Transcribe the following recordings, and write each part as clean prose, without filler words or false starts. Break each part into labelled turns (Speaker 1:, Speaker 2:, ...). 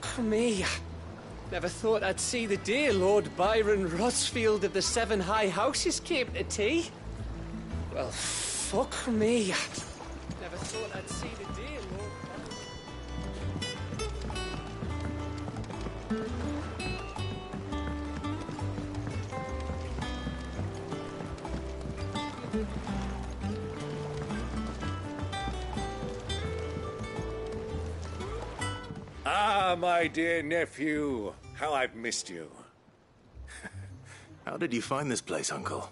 Speaker 1: fuck me. Never thought I'd see the day Lord Byron Rosfield of the Seven High Houses came to tea. Well, fuck me. Never thought I'd see the day Lord...
Speaker 2: Ah, my dear nephew. How I've missed you.
Speaker 3: How did you find this place, Uncle?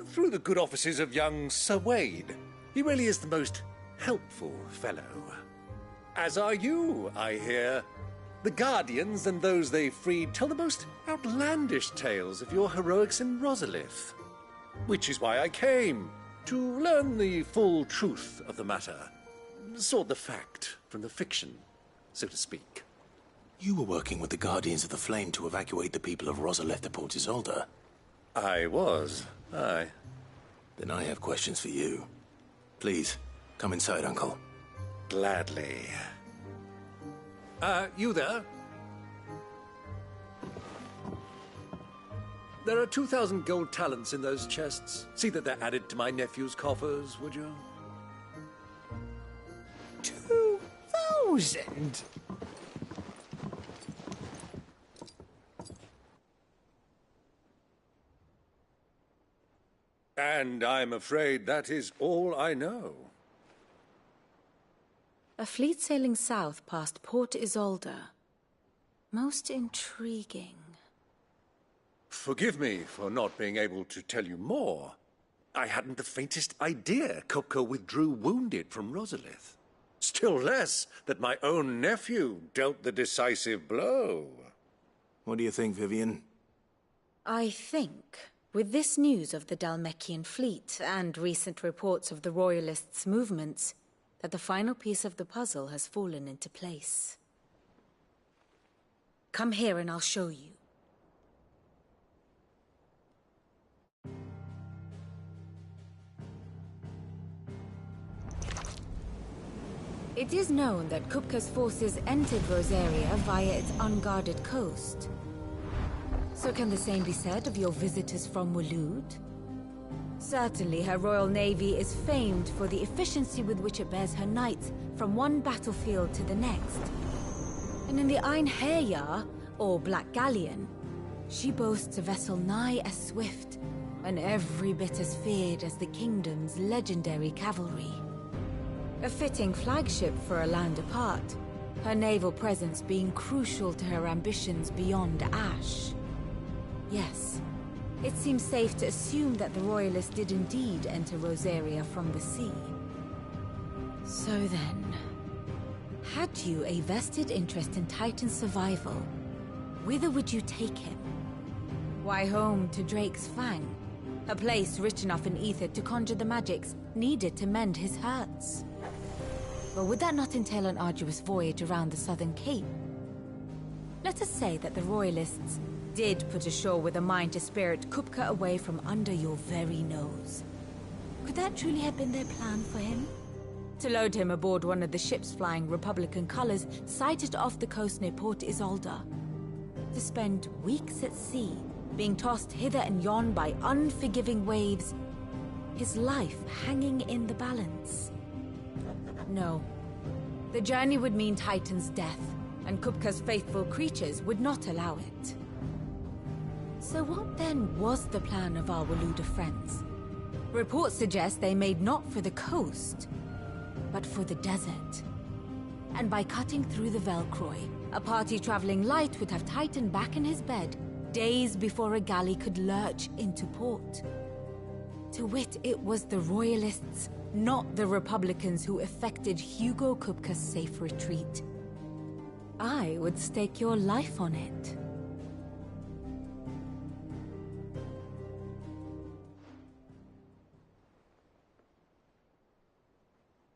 Speaker 2: Through the good offices of young Sir Wade. He really is the most helpful fellow. As are you, I hear. The Guardians and those they freed tell the most outlandish tales of your heroics in Rosalith. Which is why I came, to learn the full truth of the matter. Sort the fact from the fiction, so to speak.
Speaker 3: You were working with the Guardians of the Flame to evacuate the people of Rosalith to Port Isolde.
Speaker 2: I was, aye.
Speaker 3: Then I have questions for you. Please, come inside, Uncle.
Speaker 2: Gladly. You there? There are 2,000 gold talents in those chests. See that they're added to my nephew's coffers, would you?
Speaker 1: 2,000?
Speaker 2: And I'm afraid that is all I know.
Speaker 4: A fleet sailing south past Port Isolde. Most intriguing.
Speaker 2: Forgive me for not being able to tell you more. I hadn't the faintest idea Kupka withdrew wounded from Rosalith. Still less that my own nephew dealt the decisive blow.
Speaker 3: What do you think, Vivian?
Speaker 4: I think, with this news of the Dalmekian fleet and recent reports of the Royalists' movements, that the final piece of the puzzle has fallen into place. Come here and I'll show you. It is known that Kupka's forces entered Rosaria via its unguarded coast. So can the same be said of your visitors from Waloed? Certainly her Royal Navy is famed for the efficiency with which it bears her knights from one battlefield to the next. And in the Einherjar, or Black Galleon, she boasts a vessel nigh as swift and every bit as feared as the kingdom's legendary cavalry. A fitting flagship for a land apart, her naval presence being crucial to her ambitions beyond Ash. Yes, it seems safe to assume that the Royalists did indeed enter Rosaria from the sea. So then, had you a vested interest in Titan's survival, whither would you take him? Why, home to Drake's Fang, a place rich enough in ether to conjure the magics needed to mend his hurts. But would that not entail an arduous voyage around the southern cape? Let us say that the Royalists did put ashore with a mind to spirit Kupka away from under your very nose. Could that truly have been their plan for him? To load him aboard one of the ships flying Republican colors sighted off the coast near Port Isolde. To spend weeks at sea, being tossed hither and yon by unforgiving waves, his life hanging in the balance. No. The journey would mean Titan's death, and Kupka's faithful creatures would not allow it. So what then was the plan of our Waluda friends? Reports suggest they made not for the coast, but for the desert. And by cutting through the Velcroy, a party traveling light would have Titan back in his bed days before a galley could lurch into port. To wit, it was the Royalists, not the Republicans, who effected Hugo Kupka's safe retreat. I would stake your life on it.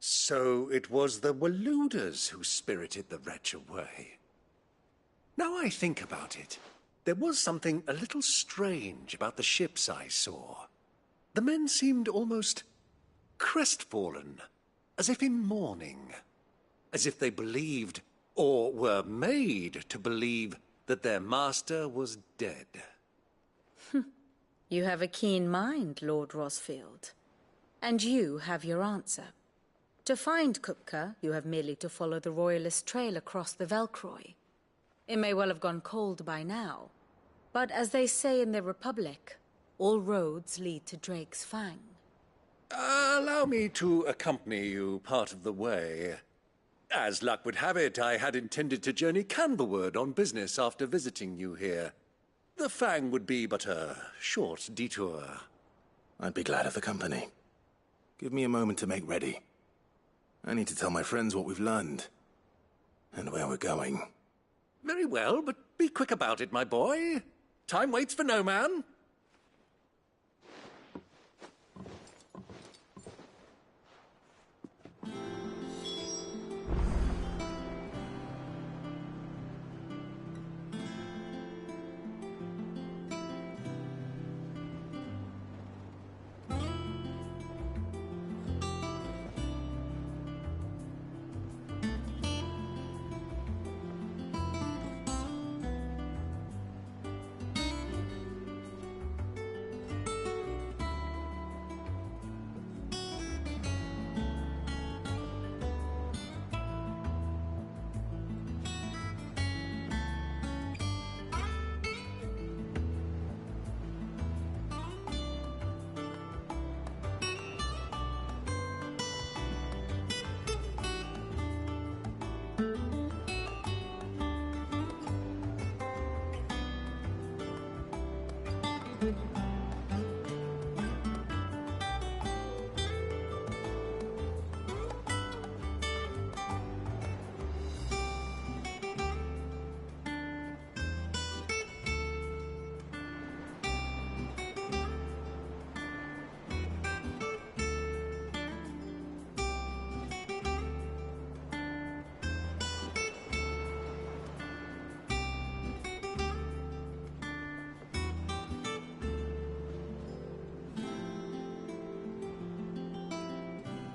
Speaker 2: So it was the Waludas who spirited the wretch away. Now I think about it, there was something a little strange about the ships I saw. The men seemed almost crestfallen, as if in mourning, as if they believed or were made to believe that their master was dead.
Speaker 4: You have a keen mind, Lord Rosfield. And you have your answer. To find Kupka, you have merely to follow the Royalist trail across the Velcroy. It may well have gone cold by now, but as they say in the Republic, all roads lead to Drake's Fang.
Speaker 2: Allow me to accompany you part of the way. As luck would have it, I had intended to journey Candlewood on business after visiting you here. The Fang would be but a short detour.
Speaker 3: I'd be glad of the company. Give me a moment to make ready. I need to tell my friends what we've learned, and where we're going.
Speaker 2: Very well, but be quick about it, my boy. Time waits for no man.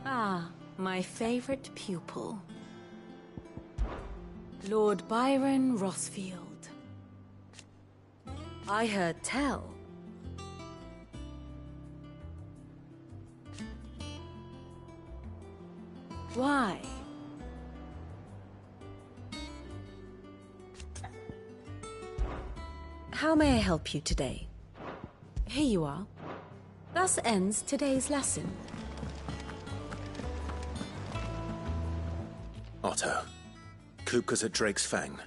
Speaker 4: Ah, my favorite pupil. Lord Byron Rosfield. I heard tell. Why? How may I help you today? Here you are. Thus ends today's lesson.
Speaker 3: Otto, Kupka's at Drake's Fang.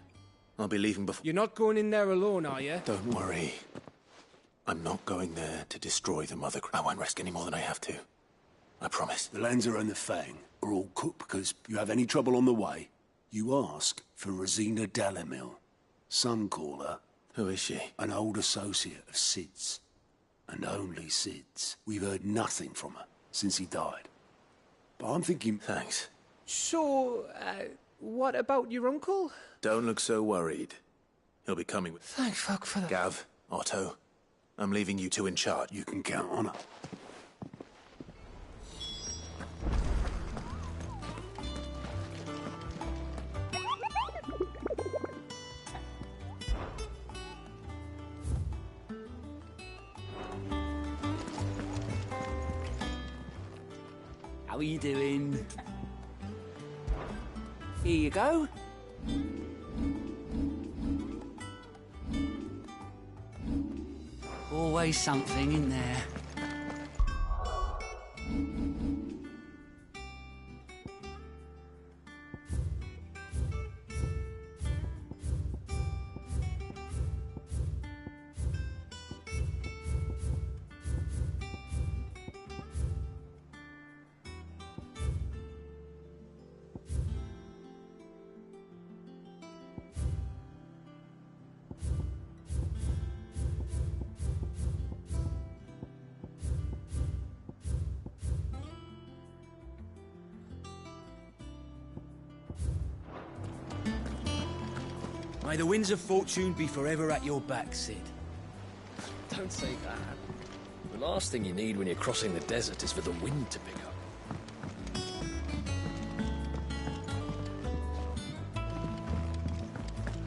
Speaker 3: I'll be leaving before...
Speaker 1: You're not going in there alone, are you?
Speaker 3: Don't worry. I'm not going there to destroy the Mother... I won't risk any more than I have to. I promise.
Speaker 5: The Lanza and the Fang are all Kupka's. You have any trouble on the way, you ask for Rosina Dalamil, Suncaller.
Speaker 3: Who is she?
Speaker 5: An old associate of Sid's. And only Sid's. We've heard nothing from her since he died. But I'm thinking...
Speaker 3: Thanks.
Speaker 1: So, what about your uncle?
Speaker 3: Don't look so worried. He'll be coming with...
Speaker 1: Thank fuck for that.
Speaker 3: Gav, Otto, I'm leaving you two in charge.
Speaker 5: You can count on her.
Speaker 1: How are you doing? Here you go. Always something in there.
Speaker 6: May the winds of fortune be forever at your back, Sid.
Speaker 7: Don't say that. The last thing you need when you're crossing the desert is for the wind to pick up.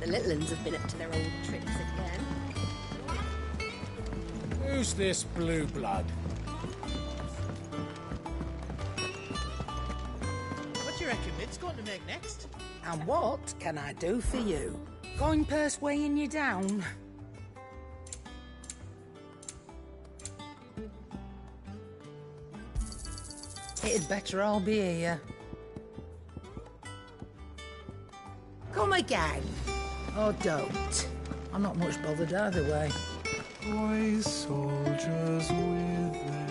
Speaker 8: little uns have been up to their old tricks again.
Speaker 9: Who's this blue blood?
Speaker 10: What do you reckon Mid's going to make next?
Speaker 11: And what can I do for you? Coin purse weighing you down? It'd better all be here. Come again. Or don't. I'm not much bothered either way.
Speaker 3: Boy soldiers with their...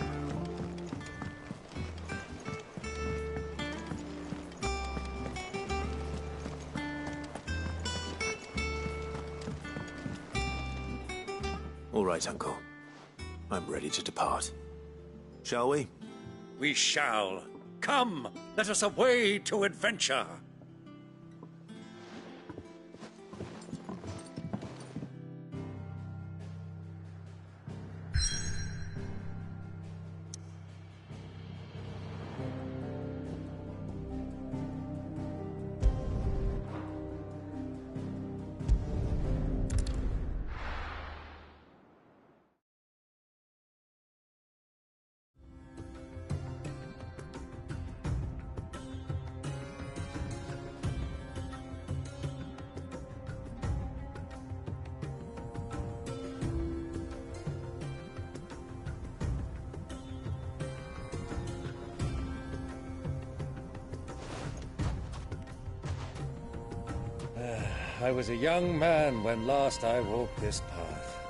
Speaker 3: All right, Uncle. I'm ready to depart. Shall we?
Speaker 2: We shall. Come, let us away to adventure. I was a young man when last I walked this path.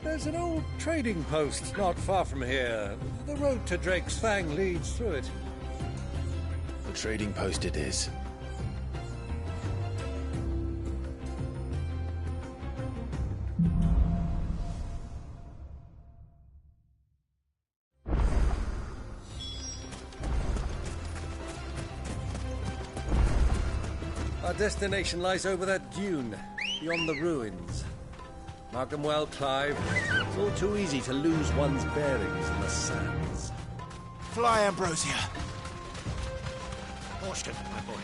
Speaker 2: There's an old trading post not far from here. The road to Drake's Fang leads through it.
Speaker 3: The trading post it is.
Speaker 2: Our destination lies over that dune, beyond the ruins. Mark them well, Clive. It's all too easy to lose one's bearings in the sands.
Speaker 9: Fly, Ambrosia. Caution, my boy.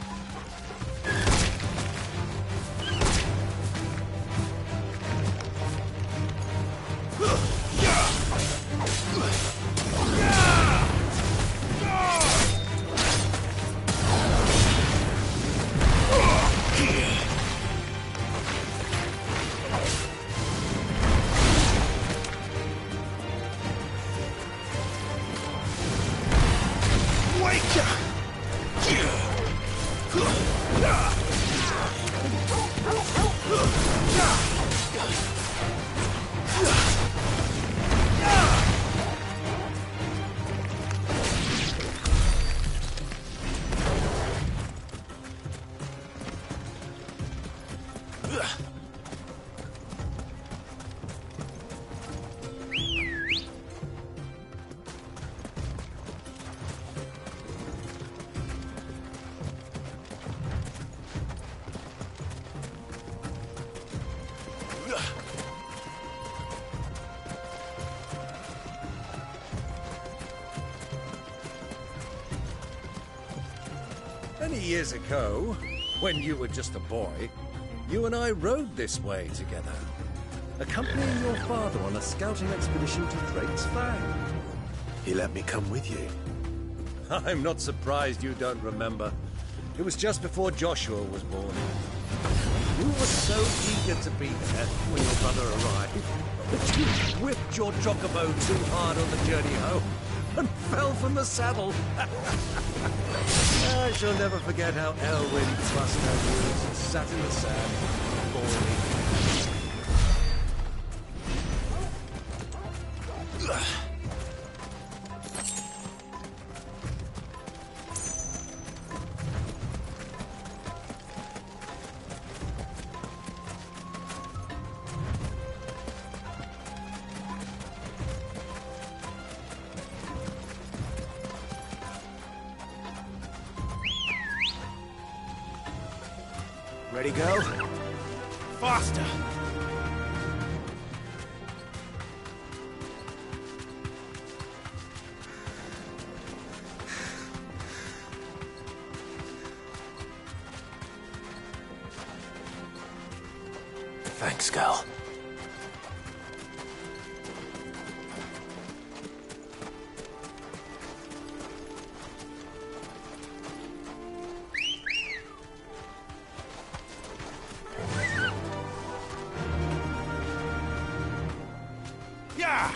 Speaker 2: Many years ago, when you were just a boy, you and I rode this way together, accompanying your father on a scouting expedition to Drake's Fang.
Speaker 3: He let me come with you.
Speaker 2: I'm not surprised you don't remember. It was just before Joshua was born. You were so eager to be there when your brother arrived that you whipped your chocobo too hard on the journey home and fell from the saddle. I shall never forget how Elwyn thrust her heels and sat in the sand, boiling.
Speaker 9: Ready, go? Faster!
Speaker 3: Thanks, Gal.
Speaker 9: Yeah!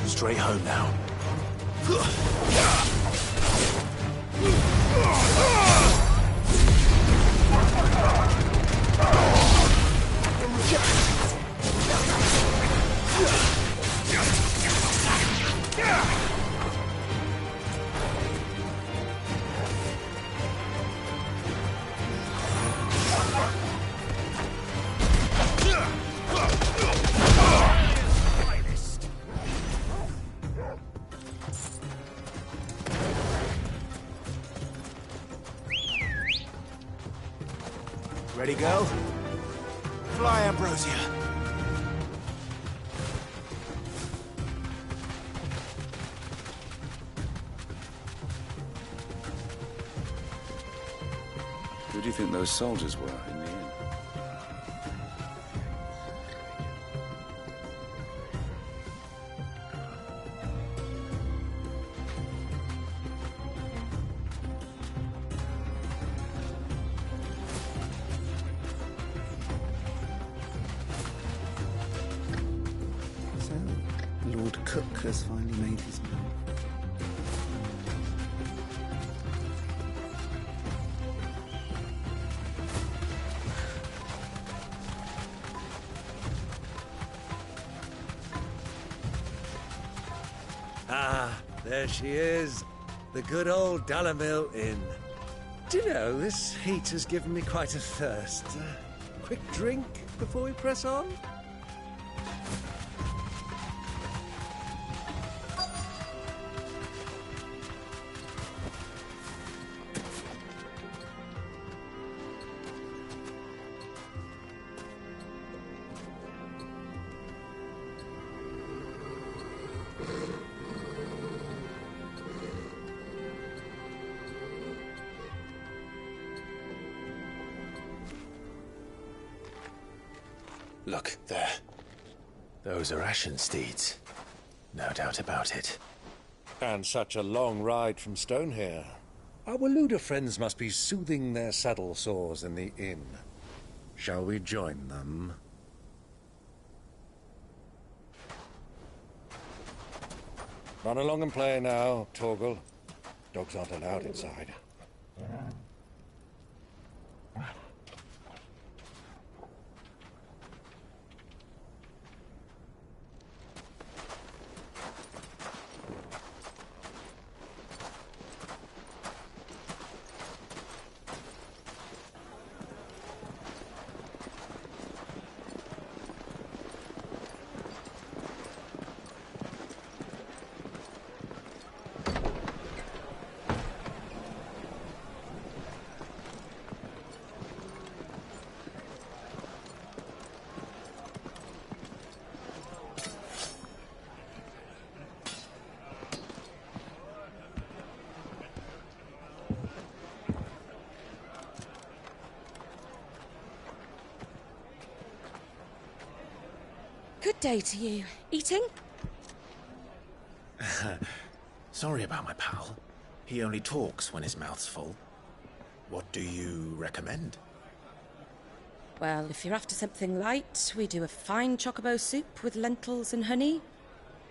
Speaker 3: Straight home now.
Speaker 9: Ready, go? Fly, Ambrosia.
Speaker 12: Who do you think those soldiers were in the inn?
Speaker 6: So, Lord Cook has finally made his move.
Speaker 2: Ah, there she is. The good old Dalamil Inn. Do you know, this heat has given me quite a thirst. Quick drink before we press on?
Speaker 3: Look, there. Those are Ashen steeds. No doubt about it.
Speaker 2: And such a long ride from Stone here. Our Waluda friends must be soothing their saddle sores in the inn. Shall we join them? Run along and play now, Torgal. Dogs aren't allowed inside.
Speaker 8: Good day to you. Eating?
Speaker 3: Sorry about my pal. He only talks when his mouth's full. What do you recommend?
Speaker 8: Well, if you're after something light, we do a fine chocobo soup with lentils and honey.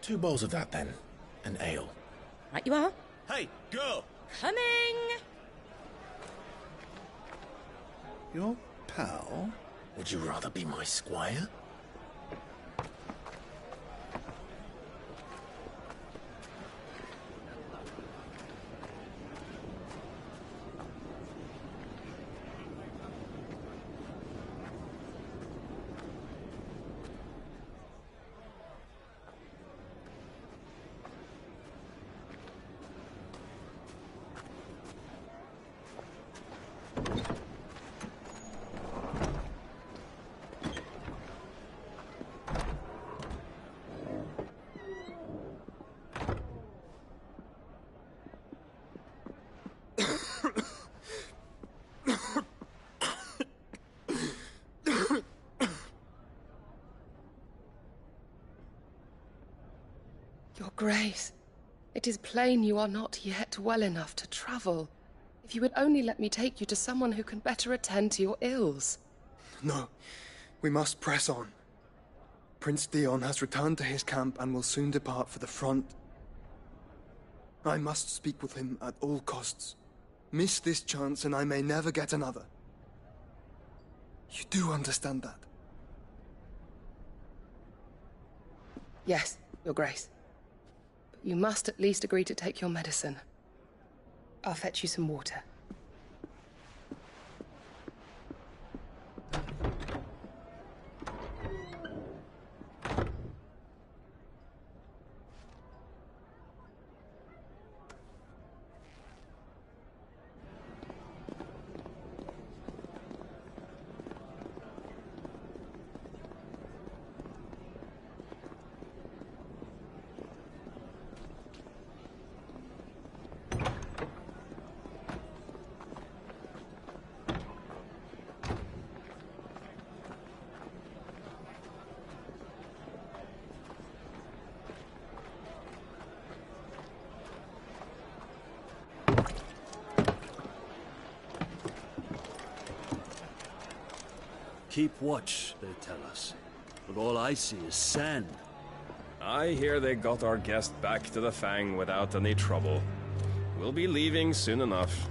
Speaker 3: 2 bowls of that, then. An ale.
Speaker 8: Right you are.
Speaker 9: Hey, girl!
Speaker 8: Coming!
Speaker 3: Your pal? Would you rather be my squire?
Speaker 13: Your Grace, it is plain you are not yet well enough to travel. If you would only let me take you to someone who can better attend to your ills.
Speaker 14: No, we must press on. Prince Dion has returned to his camp and will soon depart for the front. I must speak with him at all costs. Miss this chance and I may never get another. You do understand that?
Speaker 13: Yes, Your Grace. But you must at least agree to take your medicine. I'll fetch you some water.
Speaker 6: Keep watch, they tell us. But all I see is sand.
Speaker 15: I hear they got our guest back to the Fang without any trouble. We'll be leaving soon enough.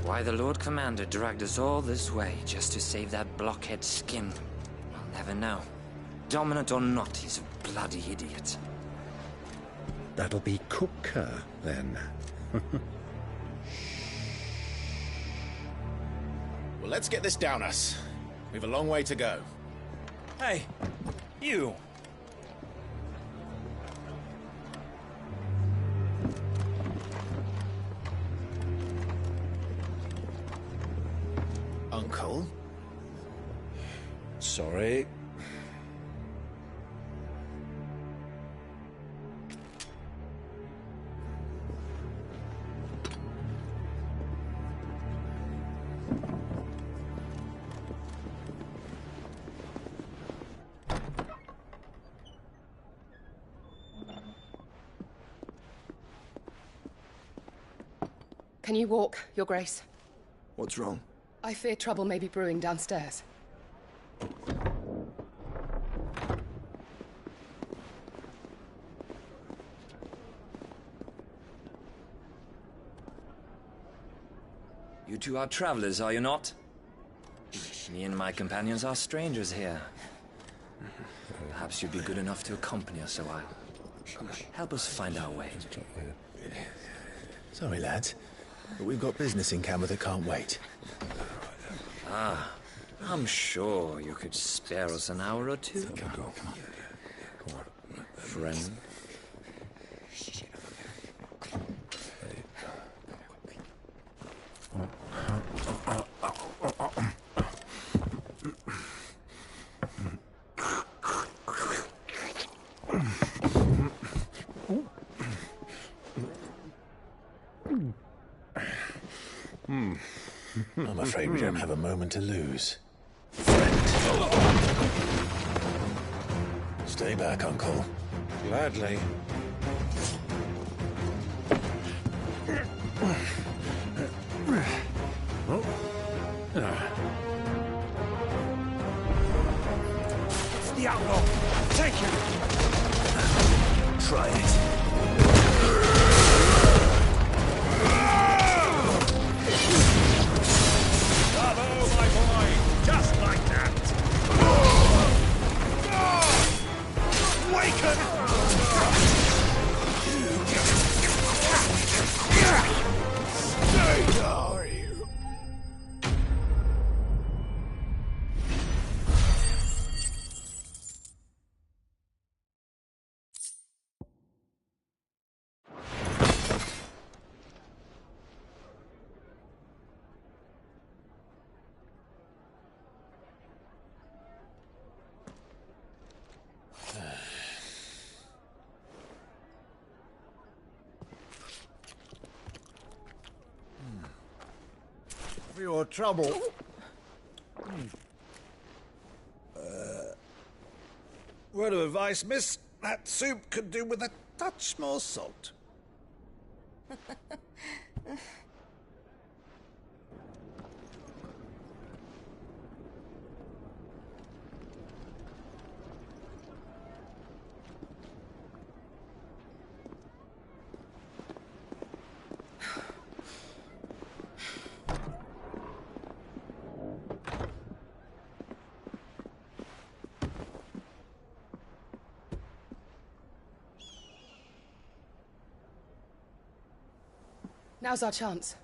Speaker 16: Why the Lord Commander dragged us all this way just to save that blockhead's skin, I'll never know. Dominant or not, he's a bloody idiot.
Speaker 2: That'll be Kupka, then.
Speaker 9: Well, let's get this down us. We've a long way to go.
Speaker 6: Hey, you!
Speaker 9: Uncle?
Speaker 2: Sorry.
Speaker 13: Can you walk, Your Grace?
Speaker 14: What's wrong?
Speaker 13: I fear trouble may be brewing downstairs.
Speaker 16: You two are travelers, are you not? Me and my companions are strangers here. Perhaps you'd be good enough to accompany us a while. Help us find our way.
Speaker 3: Sorry, lads, but we've got business in camera that can't wait.
Speaker 16: Ah, I'm sure you could spare us an hour or two.
Speaker 3: Come on.
Speaker 16: Friend.
Speaker 3: I'm afraid we don't have a moment to lose. Stay back, Uncle.
Speaker 2: Gladly.
Speaker 6: It's the outlaw! Take him!
Speaker 3: Try it.
Speaker 15: Bravo, my boy! Just like that!
Speaker 9: Waken! Stay down here!
Speaker 17: For your trouble.
Speaker 2: Word of advice, miss. That soup could do with a
Speaker 17: touch more salt.
Speaker 13: Now's our chance.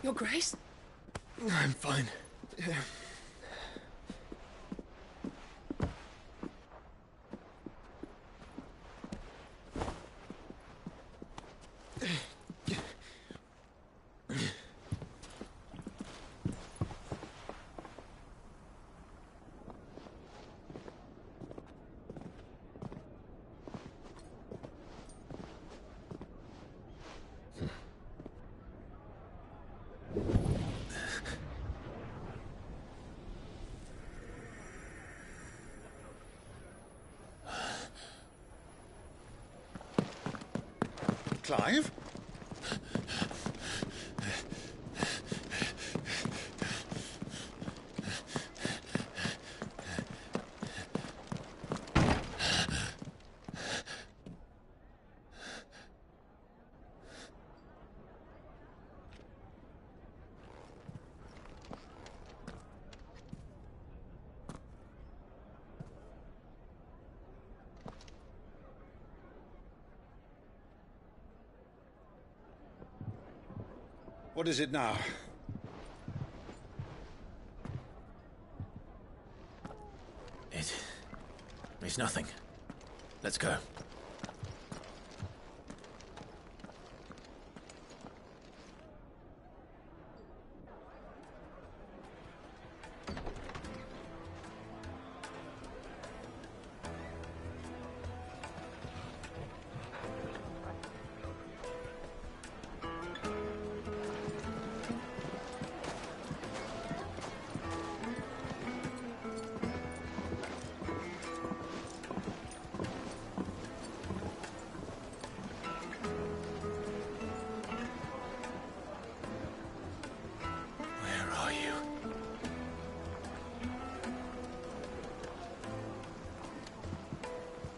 Speaker 13: Your Grace?
Speaker 14: I'm fine. Yeah.
Speaker 17: Clive? What is it now?
Speaker 3: It's nothing. Let's go.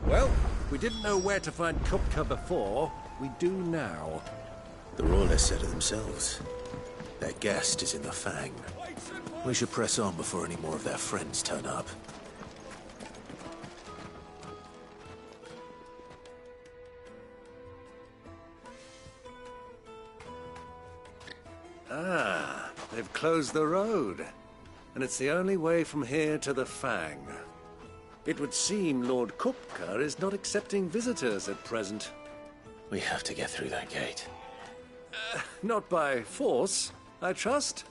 Speaker 2: Well, we didn't know where to find Kupka before. We do now.
Speaker 3: The Royalists said it themselves. Their guest is in the Fang. We should press on before any more of their friends turn up.
Speaker 2: Ah, they've closed the road. And it's the only way from here to the Fang. It would seem Lord Kupka is not accepting visitors at present.
Speaker 3: We have to get through that gate.
Speaker 2: Not by force, I trust.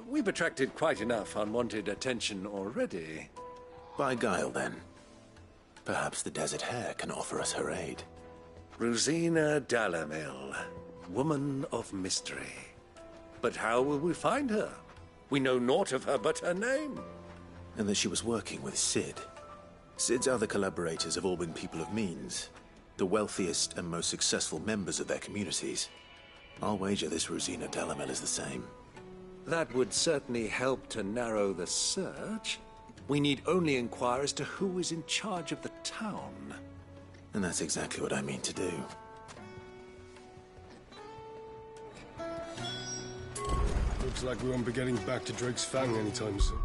Speaker 2: We've attracted quite enough unwanted attention already.
Speaker 3: By guile, then. Perhaps the Desert Hare can offer us her aid.
Speaker 2: Rosina Dalamil, woman of mystery. But how will we find her? We know naught of her but her name.
Speaker 3: And that she was working with Sid. Sid's other collaborators have all been people of means, the wealthiest and most successful members of their communities. I'll wager this Rosina Dalamel is the same.
Speaker 2: That would certainly help to narrow the search. We need only inquire as to who is in charge of the town.
Speaker 3: And that's exactly what I mean to do.
Speaker 15: Looks like we won't be getting back to Drake's Fang anytime soon.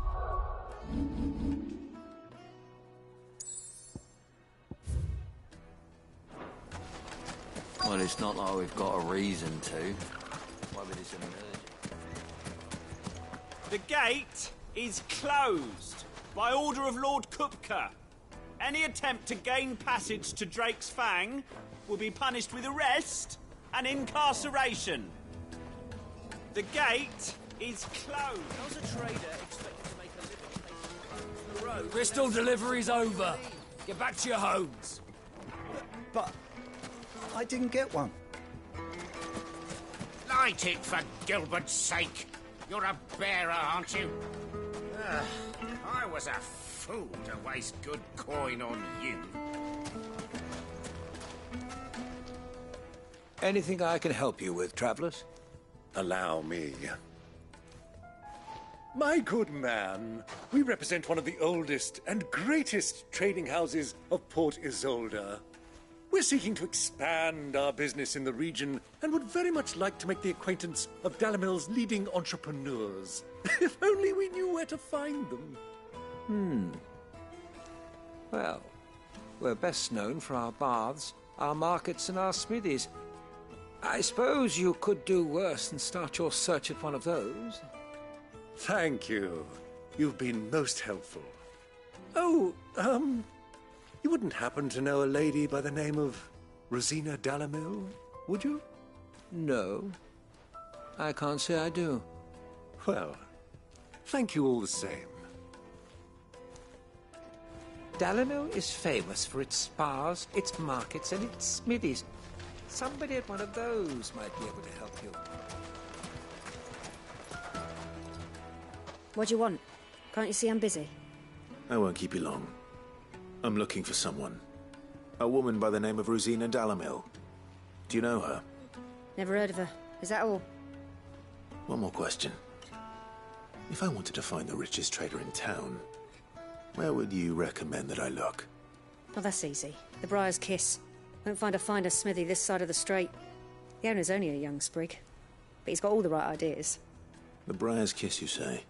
Speaker 16: Well, it's not like we've got a reason to. Why would this emerge?
Speaker 18: The gate is closed by order of Lord Kupka. Any attempt to gain passage to Drake's Fang will be punished with arrest and incarceration. The gate is closed.
Speaker 6: How's a trader expected to make a living the road?
Speaker 19: Crystal delivery's over. Get back to your homes.
Speaker 17: But I didn't get one.
Speaker 20: Light it, for Gilbert's sake. You're a bearer, aren't you?
Speaker 9: I was a fool to waste good coin on you.
Speaker 20: Anything I can help you with, travelers?
Speaker 2: Allow me. My good man, we represent one of the oldest and greatest trading houses of Port Isolde. We're seeking to expand our business in the region and would very much like to make the acquaintance of Dalimil's leading entrepreneurs. If only we knew where to find them.
Speaker 20: Well, we're best known for our baths, our markets, and our smithies. I suppose you could do worse than start your search at one of those.
Speaker 2: Thank you. You've been most helpful. Oh, you wouldn't happen to know a lady by the name of Rosina Dalimil, would you?
Speaker 20: No. I can't say I do.
Speaker 2: Well, thank you all the same.
Speaker 20: Dalimil is famous for its spas, its markets, and its smithies. Somebody at one of those might be able to help you.
Speaker 21: What do you want? Can't you see I'm busy?
Speaker 3: I won't keep you long. I'm looking for someone. A woman by the name of Rosina Dalimil. Do you know her?
Speaker 21: Never heard of her. Is that all?
Speaker 3: One more question. If I wanted to find the richest trader in town, where would you recommend that I look?
Speaker 21: Oh, that's easy. The Briar's Kiss. Won't find a finer smithy this side of the strait. The owner's only a young sprig, but he's got all the right ideas.
Speaker 3: The Briar's Kiss, you say?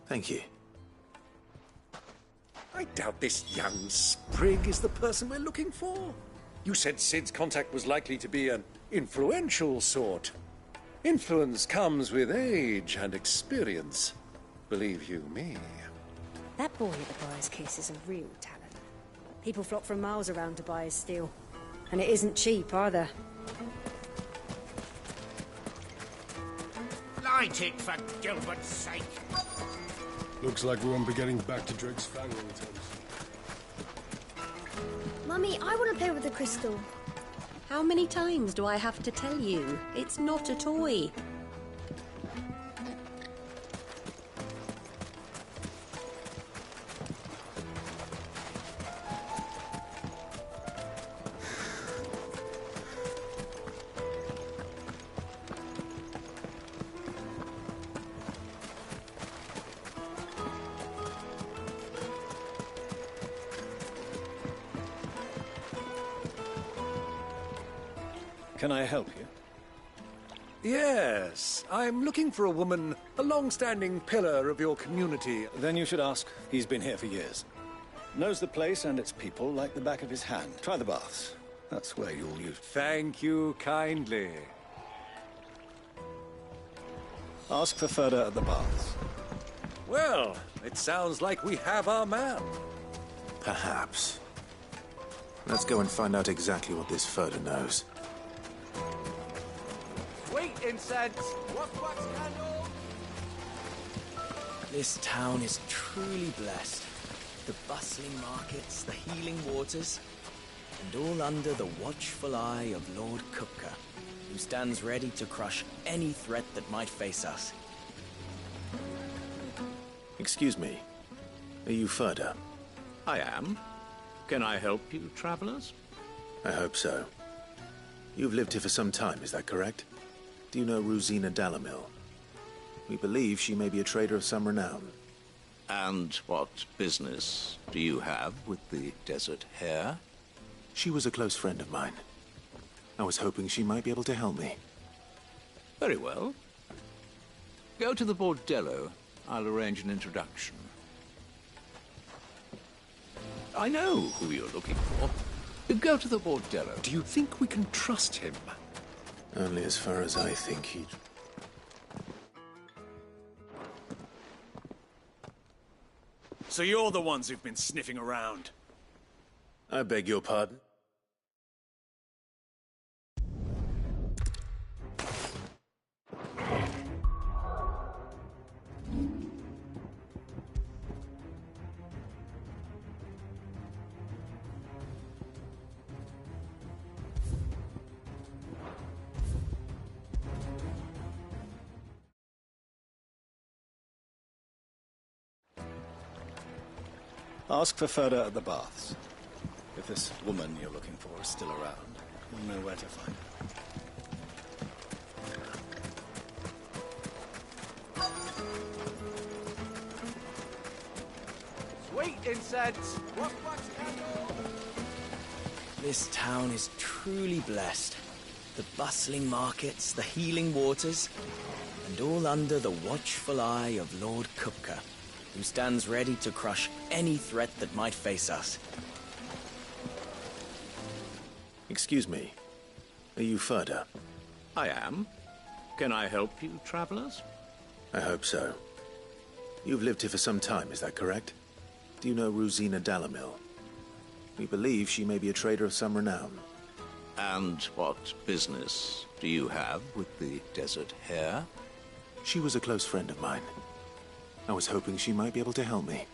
Speaker 3: Thank you.
Speaker 2: I doubt this young sprig is the person we're looking for. You said Sid's contact was likely to be an influential sort. Influence comes with age and experience. Believe you me.
Speaker 21: That boy at the Briar's Kiss is a real talent. People flock from miles around to buy his steel. And it isn't cheap either.
Speaker 9: Light it, for Gilbert's sake.
Speaker 15: Looks like we won't be getting back to Drake's Fang anytime soon.
Speaker 22: Mummy, I want to play with the crystal.
Speaker 23: How many times do I have to tell you? It's not a toy.
Speaker 24: Can I help you?
Speaker 2: Yes, I'm looking for a woman, a long-standing pillar of your community.
Speaker 24: Then you should ask. He's been here for years. Knows the place and its people like the back of his hand. Try the baths. That's where you'll use...
Speaker 2: Thank you kindly.
Speaker 24: Ask for Ferda at the baths.
Speaker 2: Well, it sounds like we have our man.
Speaker 3: Perhaps. Let's go and find out exactly what this Ferda knows.
Speaker 1: Sweet incense! What wax candle?
Speaker 6: This town is truly blessed. The bustling markets, the healing waters, and all under the watchful eye of Lord Kupka, who stands ready to crush any threat that might face us.
Speaker 3: Excuse me. Are you Ferda?
Speaker 25: I am. Can I help you, travelers?
Speaker 3: I hope so. You've lived here for some time, is that correct? Do you know Rosina Dalimil? We believe she may be a trader of some renown.
Speaker 25: And what business do you have with the Desert Hare?
Speaker 3: She was a close friend of mine. I was hoping she might be able to help me.
Speaker 25: Very well. Go to the bordello. I'll arrange an introduction. I know who you're looking for. Go to the bordello.
Speaker 2: Do you think we can trust him?
Speaker 3: Only as far as I think he'd...
Speaker 26: So you're the ones who've been sniffing around?
Speaker 3: I beg your pardon?
Speaker 24: Ask for Ferda at the baths. If this woman you're looking for is still around, you'll know where to find her.
Speaker 18: Sweet incense! Wax candle!
Speaker 6: This town is truly blessed. The bustling markets, the healing waters, and all under the watchful eye of Lord Kupka, who stands ready to crush any threat that might face us.
Speaker 3: Excuse me. Are you Ferda?
Speaker 25: I am. Can I help you, travelers?
Speaker 3: I hope so. You've lived here for some time, is that correct? Do you know Rosina Dalamil? We believe she may be a trader of some renown.
Speaker 25: And what business do you have with the Desert Hare?
Speaker 3: She was a close friend of mine. I was hoping she might be able to help me.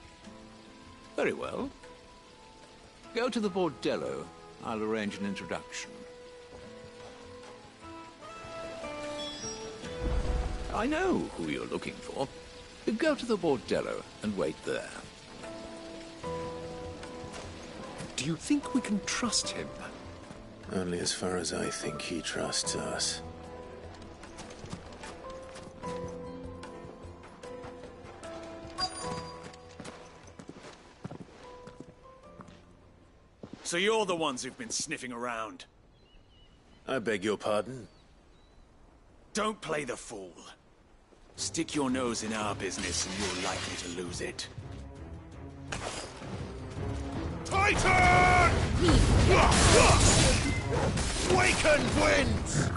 Speaker 25: Very well. Go to the Bordello. I'll arrange an introduction. I know who you're looking for. Go to the Bordello and wait there.
Speaker 2: Do you think we can trust him?
Speaker 3: Only as far as I think he trusts us.
Speaker 26: So you're the ones who've been sniffing around.
Speaker 3: I beg your pardon?
Speaker 26: Don't play the fool. Stick your nose in our business and you're likely to lose it. Titan! Wakened winds!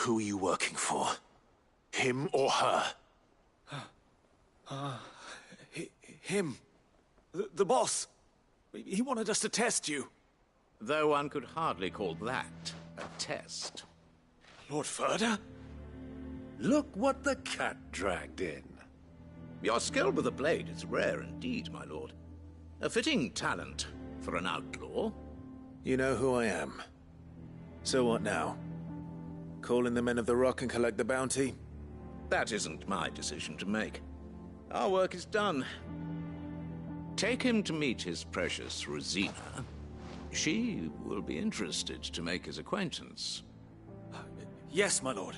Speaker 3: Who are you working for? Him or her?
Speaker 26: Him. The boss. He wanted us to test you.
Speaker 20: Though one could hardly call that a test.
Speaker 26: Lord Ferda?
Speaker 2: Look what the cat dragged in.
Speaker 20: Your skill with the blade is rare indeed, my lord. A fitting talent for an outlaw.
Speaker 3: You know who I am. So what now? Call in the Men of the Rock and collect the bounty?
Speaker 20: That isn't my decision to make. Our work is done. Take him to meet his precious Rosina. She will be interested to make his acquaintance.
Speaker 26: Yes, my lord.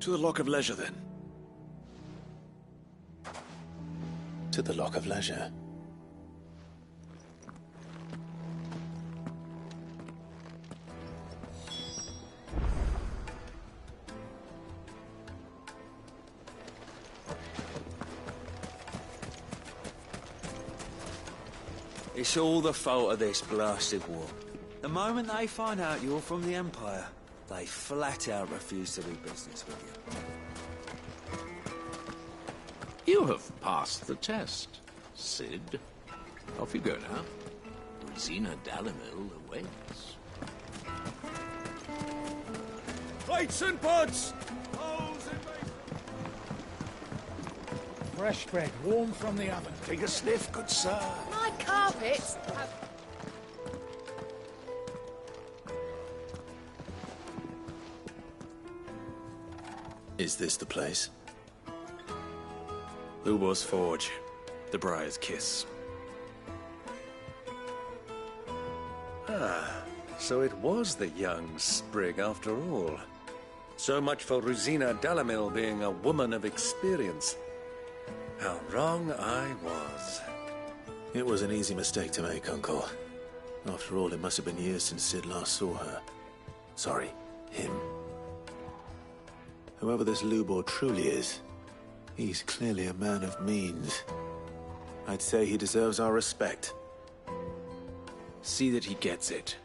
Speaker 26: To the Lock of Leisure, then.
Speaker 3: To the Lock of Leisure.
Speaker 4: It's all the fault of this blasted war. The moment they find out you're from the Empire, they flat out refuse to do business with you.
Speaker 20: You have passed the test, Sid. Off you go now. Rosina Dalamil awaits.
Speaker 26: Plates and buds!
Speaker 5: Fresh bread, warm from the oven.
Speaker 26: Take a sniff, good sir.
Speaker 13: My carpets have...
Speaker 3: Is this the place?
Speaker 26: Ubor's Forge. The Briar's Kiss.
Speaker 2: Ah, so it was the young sprig after all. So much for Rosina Dalamil being a woman of experience. How wrong I was.
Speaker 3: It was an easy mistake to make, Uncle. After all, it must have been years since Sid last saw her. Sorry, him. Whoever this Lubor truly is, he's clearly a man of means. I'd say he deserves our respect.
Speaker 26: See that he gets it.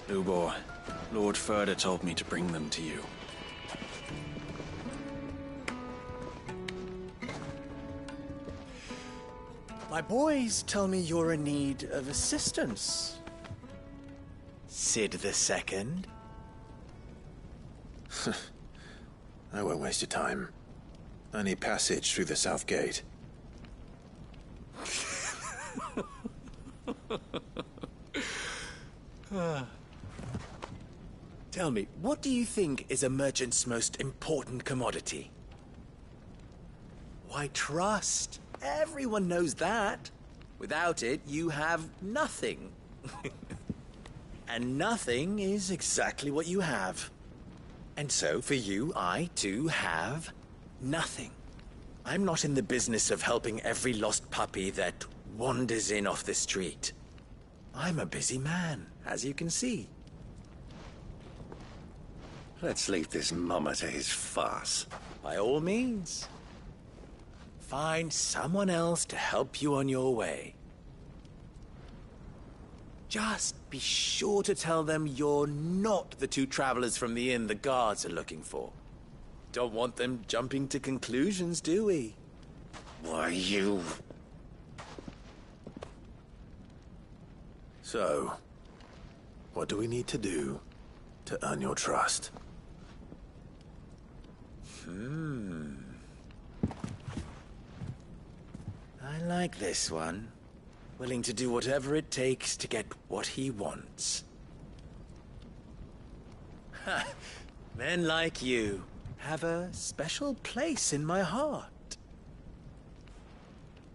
Speaker 26: Lubor, Lord Furder told me to bring them to you.
Speaker 6: My boys tell me you're in need of assistance. Sid the Second.
Speaker 3: I won't waste your time. I need passage through the south gate.
Speaker 6: Tell me, what do you think is a merchant's most important commodity? Why, trust. Everyone knows that. Without it, you have nothing. And nothing is exactly what you have. And so, for you, I, too, have nothing. I'm not in the business of helping every lost puppy that wanders in off the street. I'm a busy man, as you can see.
Speaker 2: Let's leave this mummer to his farce.
Speaker 6: By all means. Find someone else to help you on your way. Just be sure to tell them you're not the two travelers from the inn the guards are looking for. Don't want them jumping to conclusions, do we?
Speaker 2: Why, you...
Speaker 3: So, what do we need to do to earn your trust?
Speaker 6: I like this one. Willing to do whatever it takes to get what he wants. Men like you have a special place in my heart.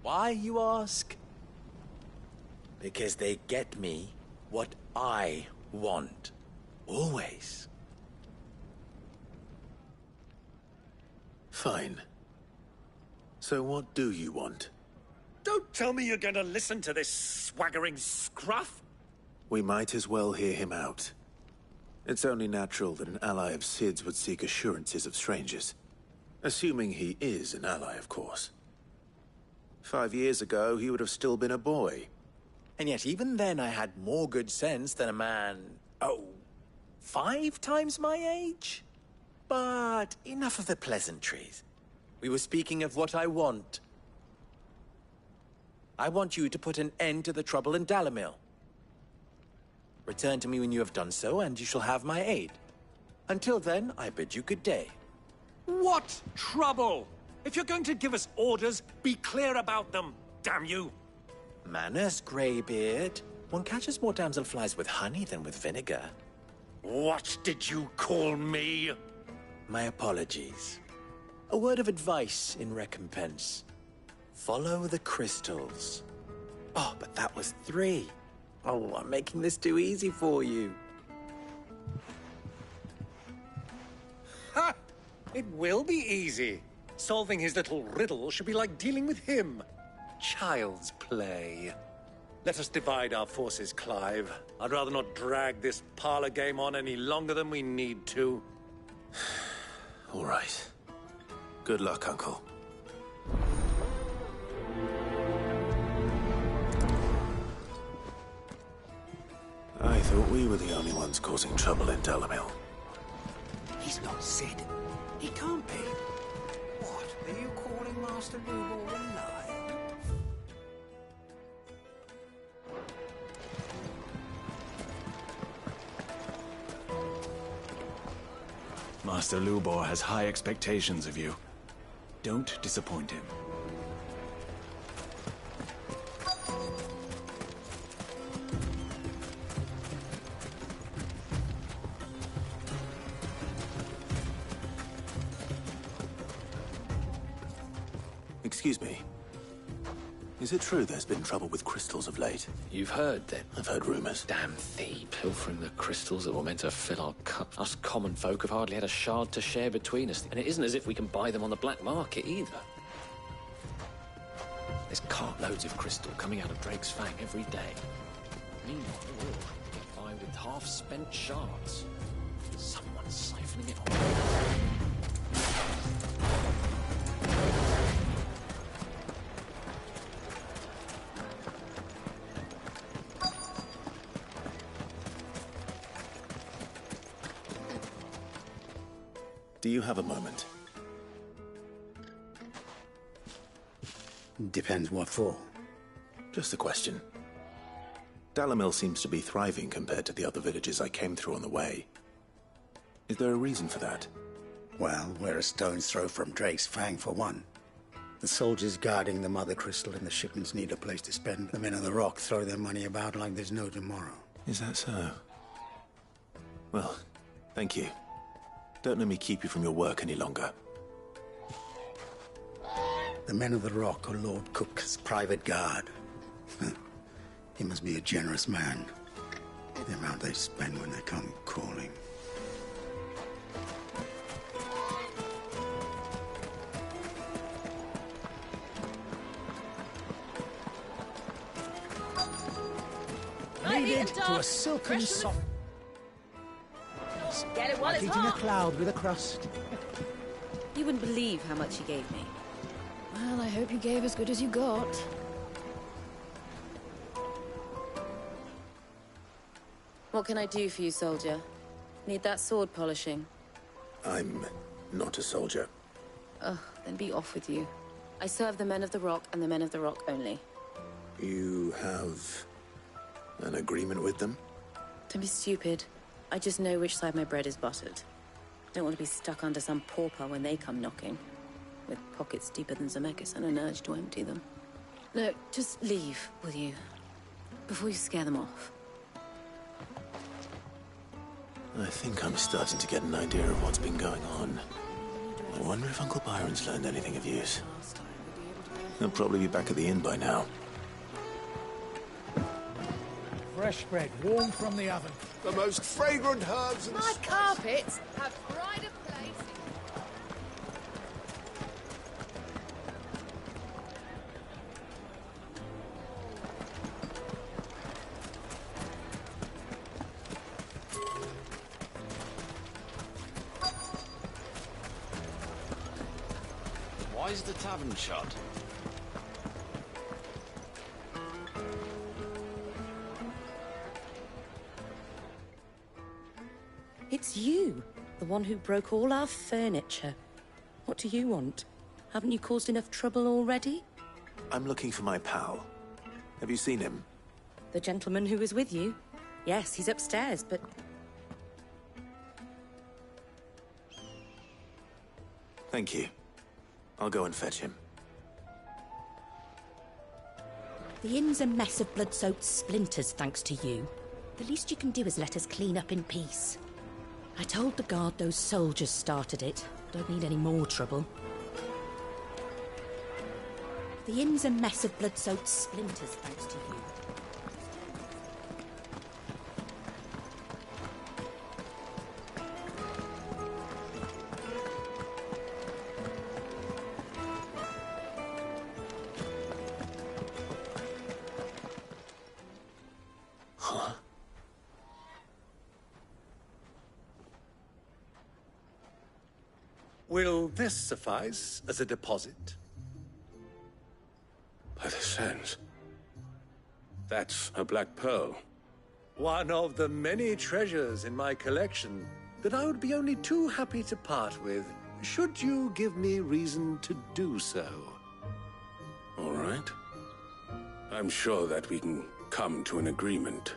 Speaker 6: Why, you ask? Because they get me what I want. Always.
Speaker 3: Fine. So what do you want?
Speaker 2: Don't tell me you're going to listen to this swaggering scruff!
Speaker 3: We might as well hear him out. It's only natural that an ally of Sid's would seek assurances of strangers. Assuming he is an ally, of course. 5 years ago, he would have still been a boy.
Speaker 6: And yet even then I had more good sense than a man, 5 times my age? But enough of the pleasantries. We were speaking of what I want. I want you to put an end to the trouble in Dalamil. Return to me when you have done so, and you shall have my aid. Until then, I bid you good day.
Speaker 2: What trouble? If you're going to give us orders, be clear about them, damn you!
Speaker 6: Manners, Greybeard. One catches more damselflies with honey than with vinegar.
Speaker 2: What did you call me?
Speaker 6: My apologies. A word of advice in recompense. Follow the crystals. Oh, but that was 3. Oh, I'm making this too easy for you.
Speaker 2: Ha! It will be easy. Solving his little riddle should be like dealing with him. Child's play. Let us divide our forces, Clive. I'd rather not drag this parlor game on any longer than we need to.
Speaker 3: All right. Good luck, Uncle. I thought we were the only ones causing trouble in Dalamil.
Speaker 19: He's not Sid. He can't be. What? Are you calling Master Lubor a liar?
Speaker 26: Master Lubor has high expectations of you. Don't disappoint him.
Speaker 3: Excuse me. Is it true there's been trouble with crystals of late?
Speaker 5: You've heard, then?
Speaker 3: I've heard rumors.
Speaker 5: Damn thief, pilfering the crystals that were meant to fill our cups. Us common folk have hardly had a shard to share between us, and it isn't as if we can buy them on the black market either. There's cartloads of crystal coming out of Drake's Fang every day. Meanwhile, we'll get by with half-spent shards. Someone's siphoning it off.
Speaker 3: Do you have a moment?
Speaker 19: Depends what for.
Speaker 3: Just a question. Dalamil seems to be thriving compared to the other villages I came through on the way. Is there a reason for that?
Speaker 19: Well, we're a stone's throw from Drake's Fang, for one. The soldiers guarding the Mother Crystal and the shipments need a place to spend. The men of the Rock throw their money about like there's no tomorrow.
Speaker 3: Is that so? Well, thank you. Don't let me keep you from your work any longer.
Speaker 19: The men of the Rock are Lord Cook's private guard. He must be a generous man. The amount they spend when they come calling.
Speaker 7: Kneaded to a silken soft.
Speaker 8: Get it while
Speaker 7: Like
Speaker 8: it's
Speaker 7: eating a
Speaker 8: hot.
Speaker 7: cloud with a crust.
Speaker 8: You wouldn't believe how much he gave me. Well, I hope you gave as good as you got. What can I do for you, soldier? Need that sword polishing?
Speaker 3: I'm not a soldier.
Speaker 8: Ugh, then be off with you. I serve the men of the Rock and the men of the Rock only.
Speaker 3: You have an agreement with them?
Speaker 8: Don't be stupid. I just know which side my bread is buttered. Don't want to be stuck under some pauper when they come knocking. With pockets deeper than Zemeckis and an urge to empty them. No, just leave, will you? Before you scare them off.
Speaker 3: I think I'm starting to get an idea of what's been going on. I wonder if Uncle Byron's learned anything of use. He'll probably be back at the inn by now.
Speaker 7: Fresh bread, warm from the oven.
Speaker 10: The most fragrant herbs and
Speaker 13: My carpets have pride of place.
Speaker 5: Why is the tavern shut?
Speaker 21: It's you, the one who broke all our furniture. What do you want? Haven't you caused enough trouble already?
Speaker 3: I'm looking for my pal. Have you seen him?
Speaker 21: The gentleman who was with you? Yes, he's upstairs, but...
Speaker 3: Thank you. I'll go and fetch him.
Speaker 11: The inn's a mess of blood-soaked splinters, thanks to you. The least you can do is let us clean up in peace. I told the guard those soldiers started it. Don't need any more trouble. The inn's a mess of blood-soaked splinters, thanks to you.
Speaker 2: Will this suffice as a deposit?
Speaker 12: By the sands. That's a black pearl.
Speaker 2: One of the many treasures in my collection that I would be only too happy to part with, should you give me reason to do so.
Speaker 12: All right. I'm sure that we can come to an agreement,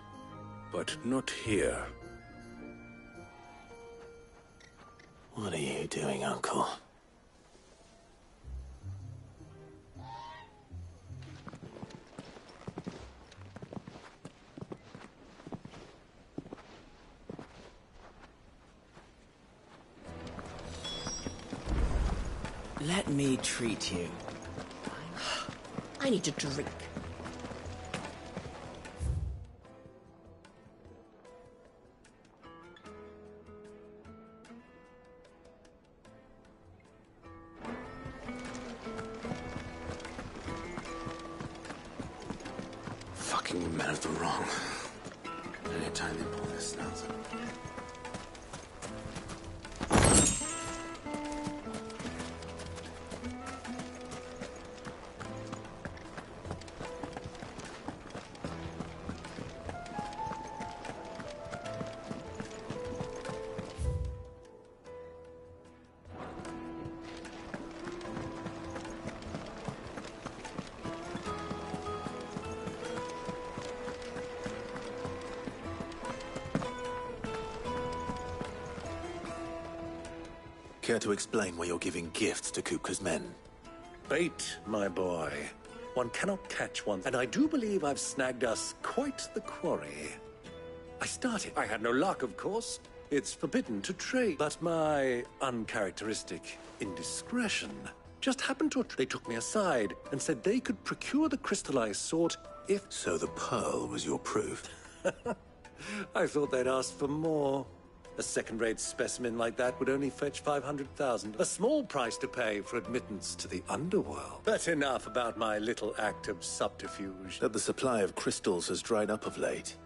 Speaker 12: but not here.
Speaker 3: What are you doing, Uncle?
Speaker 6: Let me treat you.
Speaker 11: I need a drink.
Speaker 3: Fucking men of the wrong. Anytime they pull their snouts up. Care to explain why you're giving gifts to Kupka's men?
Speaker 2: Bait, my boy. One cannot catch one, and I do believe I've snagged us quite the quarry. I had no luck, of course. It's forbidden to trade, but my uncharacteristic indiscretion just happened to... They took me aside and said they could procure the crystallized sort if...
Speaker 3: So the pearl was your proof?
Speaker 2: I thought they'd asked for more. A second-rate specimen like that would only fetch 500,000. A small price to pay for admittance to the underworld. But enough about my little act of subterfuge.
Speaker 3: That the supply of crystals has dried up of late.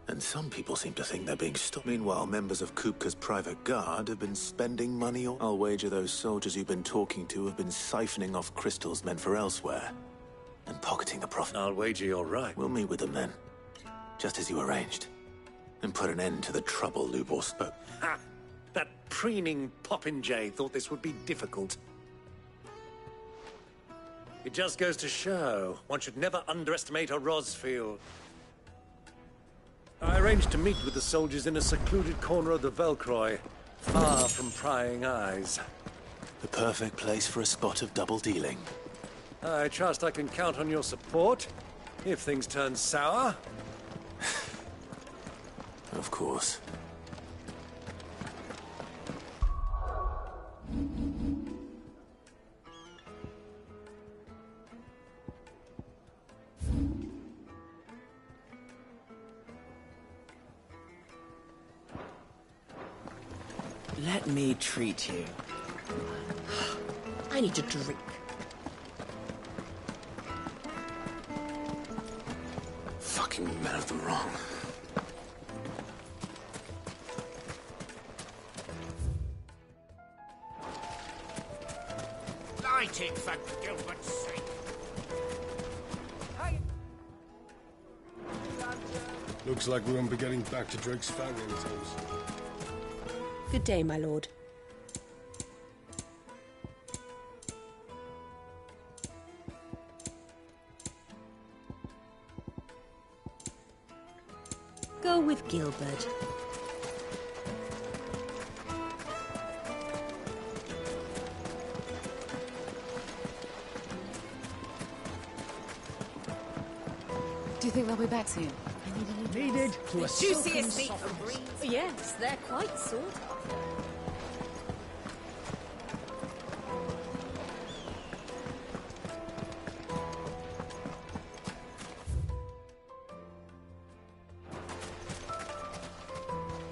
Speaker 3: And some people seem to think they're being stopped. Meanwhile, members of Kupka's private guard have been spending money on... I'll wager those soldiers you've been talking to have been siphoning off crystals meant for elsewhere. And pocketing the profit.
Speaker 2: I'll wager you're right.
Speaker 3: We'll meet with them then. Just as you arranged. And put an end to the trouble Lubor spoke.
Speaker 2: Ha! That preening popinjay thought this would be difficult. It just goes to show one should never underestimate a Rosfield. I arranged to meet with the soldiers in a secluded corner of the Velcroy, far from prying eyes.
Speaker 3: The perfect place for a spot of double dealing.
Speaker 2: I trust I can count on your support if things turn sour.
Speaker 3: Of course.
Speaker 6: Let me treat you.
Speaker 11: I need a drink.
Speaker 3: Fucking men of the wrong.
Speaker 10: Light it, for Gilbert's sake.
Speaker 9: Looks like we won't be getting back to Drake's Fang anytime soon.
Speaker 11: Good day, my lord. Go with Gilbert.
Speaker 8: Do you think they'll be back soon?
Speaker 7: Needed to a silken soft.
Speaker 21: Yes, they're quite sought after.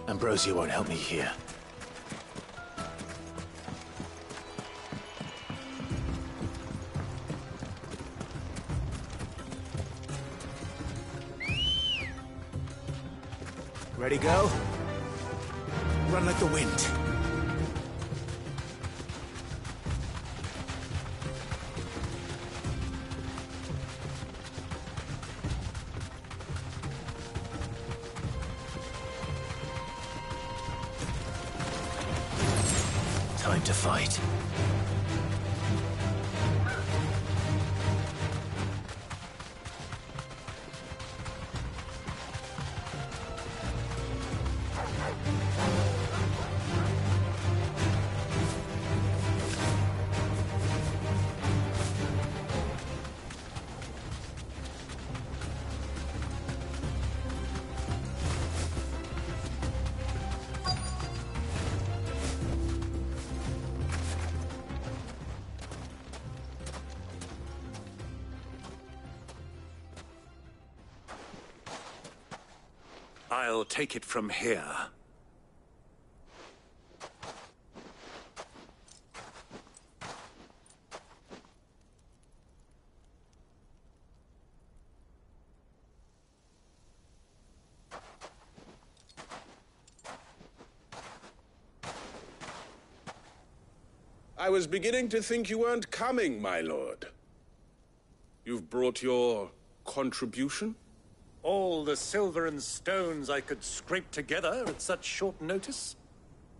Speaker 3: Ambrosia won't help me here.
Speaker 19: Ready, go? Run like the wind.
Speaker 3: Time to fight.
Speaker 2: I'll take it from here.
Speaker 12: I was beginning to think you weren't coming, my lord. You've brought your contribution?
Speaker 2: All the silver and stones I could scrape together at such short notice?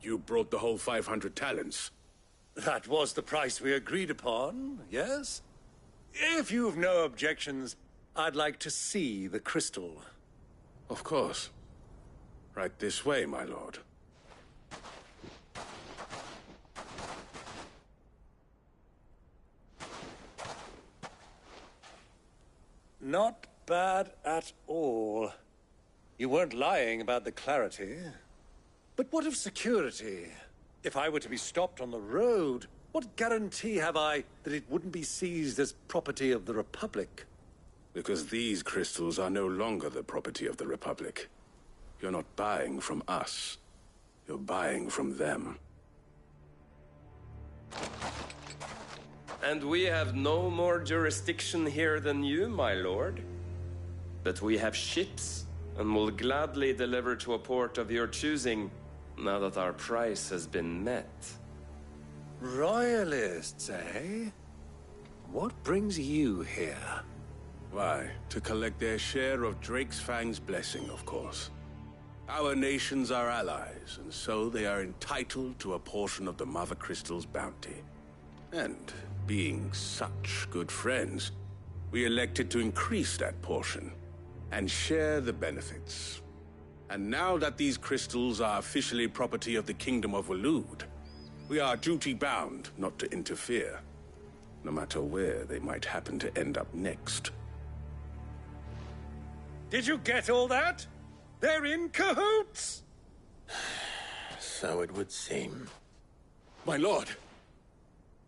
Speaker 12: You brought the whole 500 talents.
Speaker 2: That was the price we agreed upon, yes? If you've no objections, I'd like to see the crystal.
Speaker 12: Of course. Right this way, my lord.
Speaker 2: Not bad at all. You weren't lying about the clarity. But what of security? If I were to be stopped on the road, what guarantee have I that it wouldn't be seized as property of the Republic?
Speaker 12: Because these crystals are no longer the property of the Republic. You're not buying from us. You're buying from them.
Speaker 14: And we have no more jurisdiction here than you, my lord. But we have ships, and will gladly deliver to a port of your choosing, now that our price has been met.
Speaker 2: Royalists, eh? What brings you here?
Speaker 12: Why, to collect their share of Drake's Fang's blessing, of course. Our nations are allies, and so they are entitled to a portion of the Mother Crystal's bounty. And being such good friends, we elected to increase that portion and share the benefits. And now that these crystals are officially property of the Kingdom of Waloed, we are duty-bound not to interfere, no matter where they might happen to end up next.
Speaker 2: Did you get all that? They're in cahoots!
Speaker 3: So it would seem.
Speaker 12: My lord,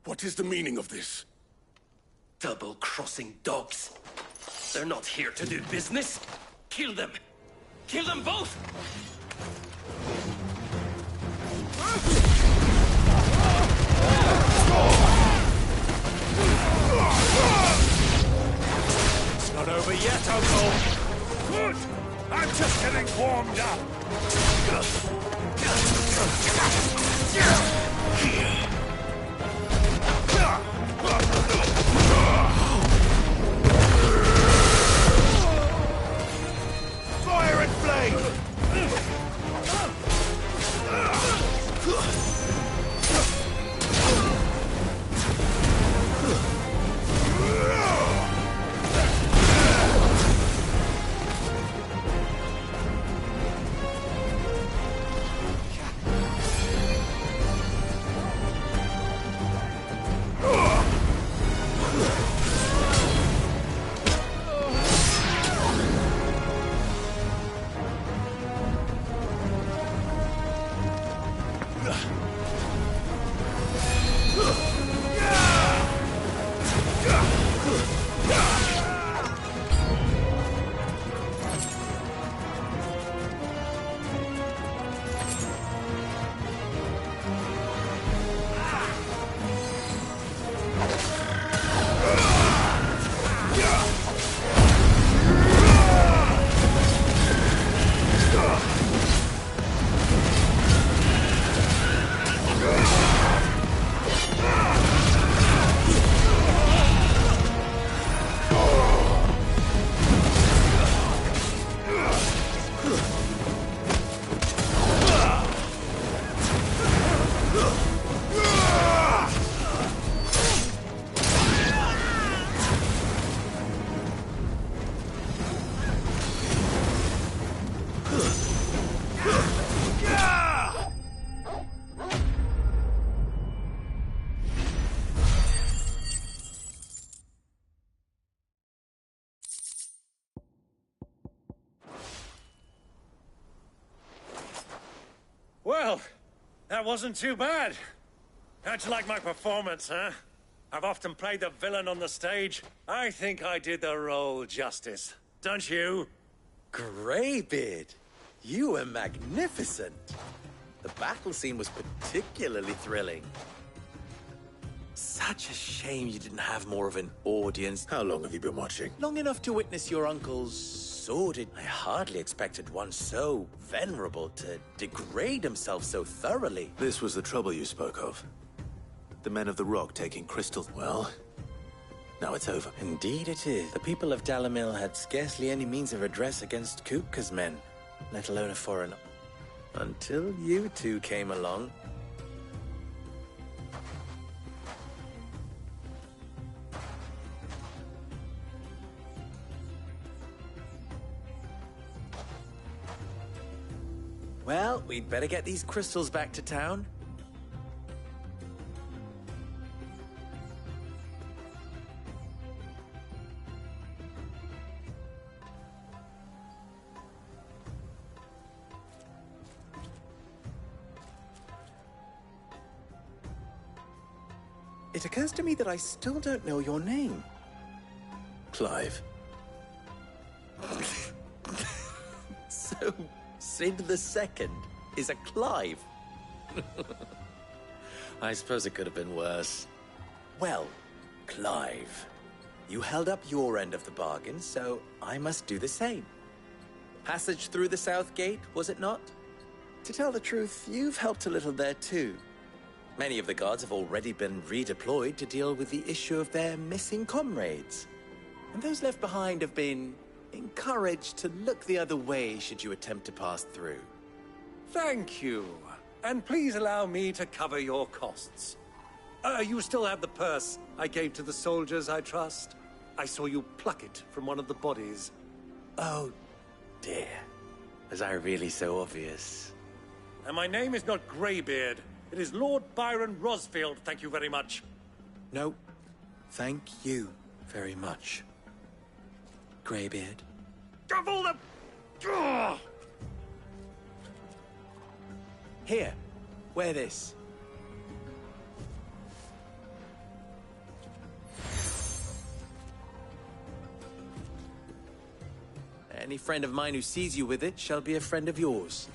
Speaker 12: what is the meaning of this?
Speaker 5: Double-crossing dogs. They're not here to do business. Kill them. Kill them both!
Speaker 2: It's not over yet, Uncle. Good! I'm just getting warmed up. Fire and flame! Well, that wasn't too bad. How'd you like my performance, huh? I've often played the villain on the stage. I think I did the role justice. Don't you?
Speaker 1: Greybeard.
Speaker 6: You were magnificent. The battle scene was particularly thrilling. Such a shame you didn't have more of an audience.
Speaker 3: How long have you been watching?
Speaker 6: Long enough to witness your uncle's sordid... I hardly expected one so venerable to degrade himself so thoroughly.
Speaker 3: This was the trouble you spoke of. The men of the Rock taking crystals. Well, now it's over.
Speaker 6: Indeed it is. The people of Dalamil had scarcely any means of redress against Kupka's men, let alone a foreign... Until you two came along. Well, we'd better get these crystals back to town. It occurs to me that I still don't know your name.
Speaker 3: Clive.
Speaker 6: So, Sid the Second is a Clive. I suppose it could have been worse. Well, Clive, you held up your end of the bargain, so I must do the same. Passage through the South Gate, was it not? To tell the truth, you've helped a little there too. Many of the guards have already been redeployed to deal with the issue of their missing comrades. And those left behind have been encouraged to look the other way should you attempt to pass through.
Speaker 2: Thank you. And please allow me to cover your costs. You still have the purse I gave to the soldiers, I trust? I saw you pluck it from one of the bodies.
Speaker 6: Oh, dear. Was I really so obvious?
Speaker 2: And my name is not Greybeard. It is Lord Byron Rosfield, thank you very much.
Speaker 6: No, thank you very much, Greybeard.
Speaker 2: Of all the... Ugh!
Speaker 6: Here, wear this. Any friend of mine who sees you with it shall be a friend of yours.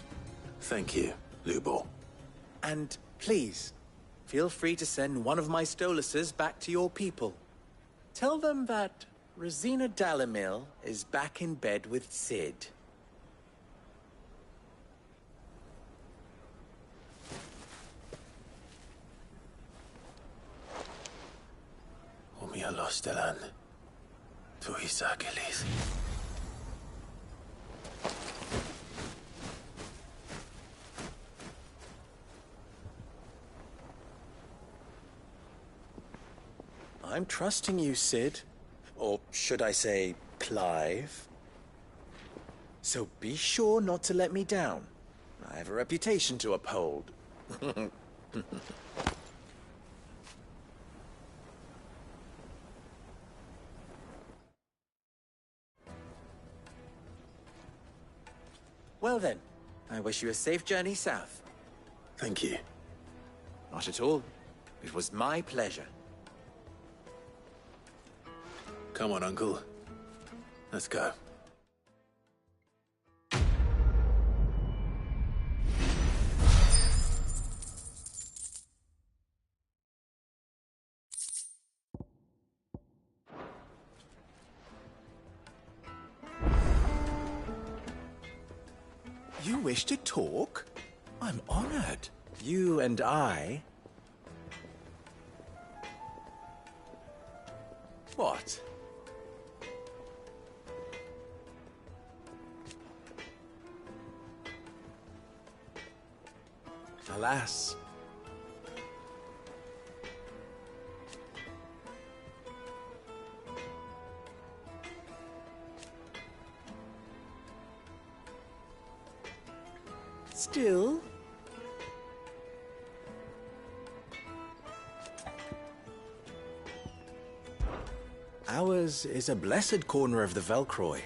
Speaker 3: Thank you, Lubor.
Speaker 6: And please, feel free to send one of my Stoluses back to your people. Tell them that Rosina Dalamil is back in bed with Sid.
Speaker 3: Umia los Delan. Tu Isakelis.
Speaker 6: I'm trusting you, Sid. Or should I say, Clive? So be sure not to let me down. I have a reputation to uphold. Well then, I wish you a safe journey south.
Speaker 3: Thank you.
Speaker 6: Not at all. It was my pleasure.
Speaker 3: Come on, Uncle. Let's go.
Speaker 6: You wish to talk? I'm honored. You and I... What? Alas. Still? Ours is a blessed corner of the Velcroy.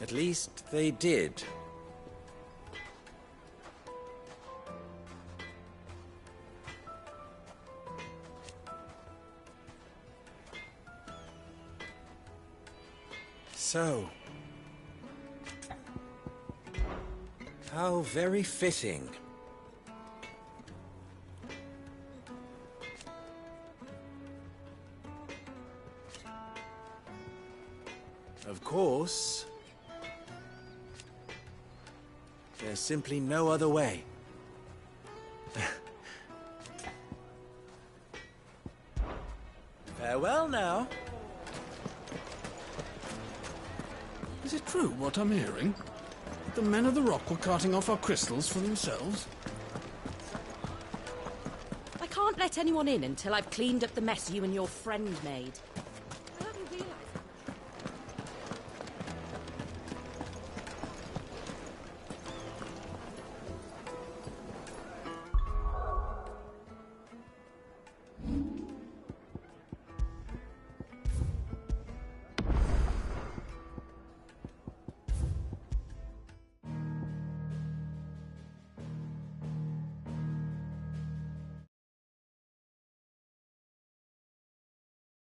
Speaker 6: At least they did. So... how very fitting. Of course, there's simply no other way. Farewell now.
Speaker 9: Is it true what I'm hearing? The men of the Rock were carting off our crystals for themselves?
Speaker 11: I can't let anyone in until I've cleaned up the mess you and your friend made.